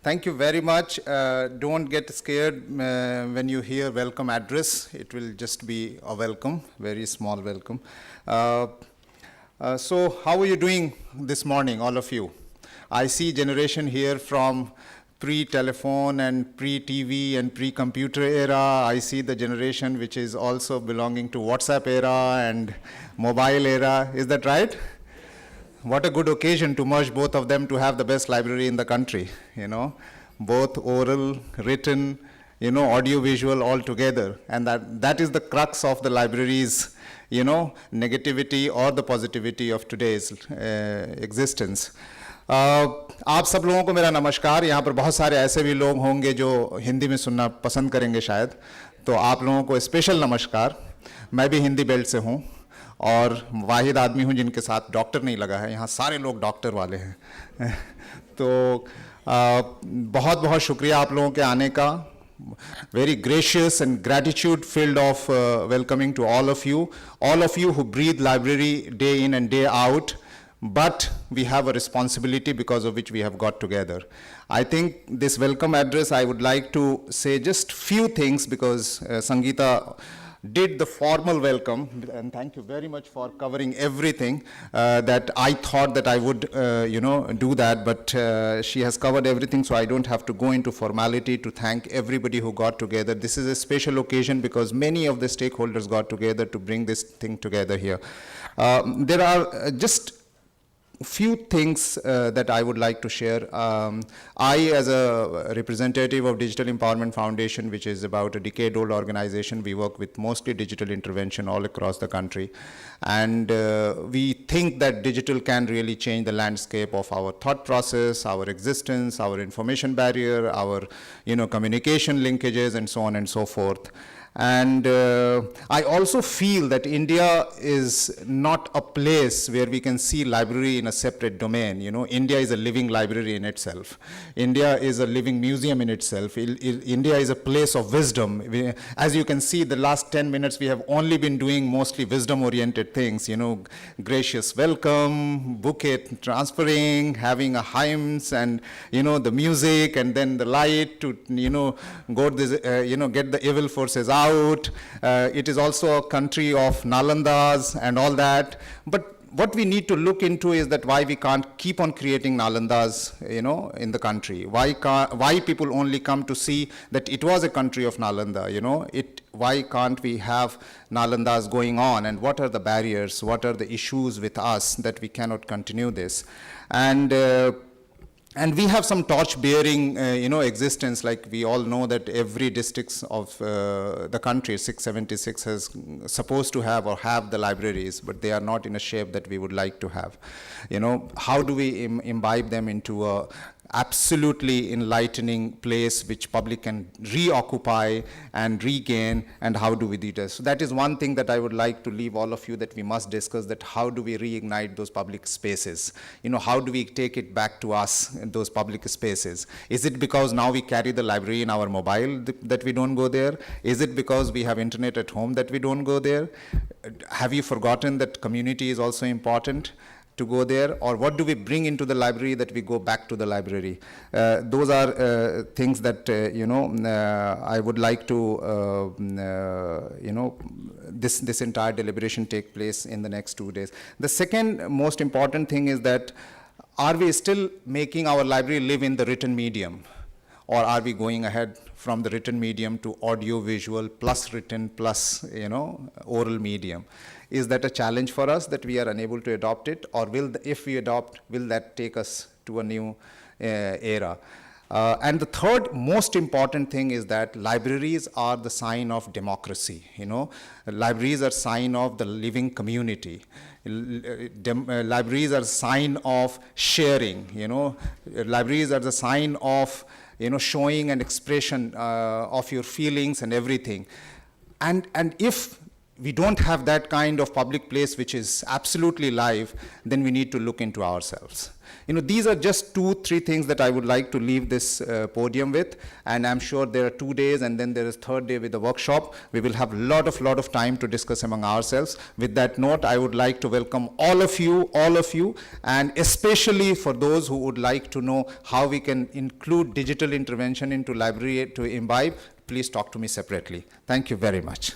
Thank you very much. Don't get scared when you hear welcome address. It will just be a welcome, very small welcome. So how are you doing this morning, all of you? I see generation here from pre-telephone and pre-TV and pre-computer era. I see the generation which is also belonging to WhatsApp era and mobile era. Is that right? What a good occasion to merge both of them to have the best library in the country, both oral, written, audio, visual all together. And that is the crux of the library's, negativity or the positivity of today's existence. आप सब लोगों को मेरा नमस्कार। यहाँ पर बहुत सारे ऐसे भी लोग होंगे जो हिंदी में सुनना पसंद करेंगे शायद, तो आप लोगों को स्पेशल नमस्कार। मैं भी हिंदी बेल्ट से हूँ और वाहिद आदमी हूँ जिनके साथ डॉक्टर नहीं लगा है। यहाँ सारे लोग डॉक्टर वाले हैं। तो बहुत बहुत शुक्रिया आप लोगों के आने का। Very gracious and gratitude filled of welcoming to all of you who breathe library day in and day out. But we have a responsibility because of which we have got together. I think this welcome address, I would like to say just few things because Sangeeta did the formal welcome, and thank you very much for covering everything that I thought that I would, do that, but she has covered everything, so I don't have to go into formality to thank everybody who got together. This is a special occasion because many of the stakeholders got together to bring this thing together here. There are just few things that I would like to share. I, as a representative of Digital Empowerment Foundation, which is about a decade-old organization, we work with mostly digital intervention all across the country. And we think that digital can really change the landscape of our thought process, our existence, our information barrier, our communication linkages, and so on and so forth. And I also feel that India is not a place where we can see library in a separate domain. India is a living library in itself. India is a living museum in itself. India is a place of wisdom. As you can see, the last 10 minutes we have only been doing mostly wisdom-oriented things. Gracious welcome, bouquet transferring, having a hymns, and the music, and then the light to go this, get the evil forces out. It is also a country of Nalandas and all that. But what we need to look into is that why we can't keep on creating Nalandas, in the country. Why people only come to see that it was a country of Nalanda, why can't we have Nalandas going on, and what are the barriers, what are the issues with us that we cannot continue this? And we have some torch-bearing, existence. Like we all know that every district of the country, 676, is supposed to have or have the libraries, but they are not in a shape that we would like to have. How do we imbibe them into a absolutely enlightening place which public can reoccupy and regain, and how do we do this? So that is one thing that I would like to leave all of you, that we must discuss, that how do we reignite those public spaces? How do we take it back to us in those public spaces? Is it because now we carry the library in our mobile that we don't go there? Is it because we have internet at home that we don't go there? Have you forgotten that community is also important to go there? Or what do we bring into the library that we go back to the library? Those are things that, I would like to, this entire deliberation take place in the next 2 days. The second most important thing is that, are we still making our library live in the written medium? Or are we going ahead from the written medium to audio, visual, plus written, plus, oral medium? Is that a challenge for us that we are unable to adopt it? Or if we adopt, will that take us to a new era? And the third most important thing is that libraries are the sign of democracy. Libraries are sign of the living community. Libraries are sign of sharing. Libraries are the sign of showing an expression of your feelings and everything. And if we don't have that kind of public place which is absolutely live, then we need to look into ourselves. These are just 2-3 things that I would like to leave this podium with, and I'm sure there are 2 days, and then there is third day with the workshop. We will have lot of time to discuss among ourselves. With that note, I would like to welcome all of you, and especially for those who would like to know how we can include digital intervention into library to imbibe, please talk to me separately. Thank you very much.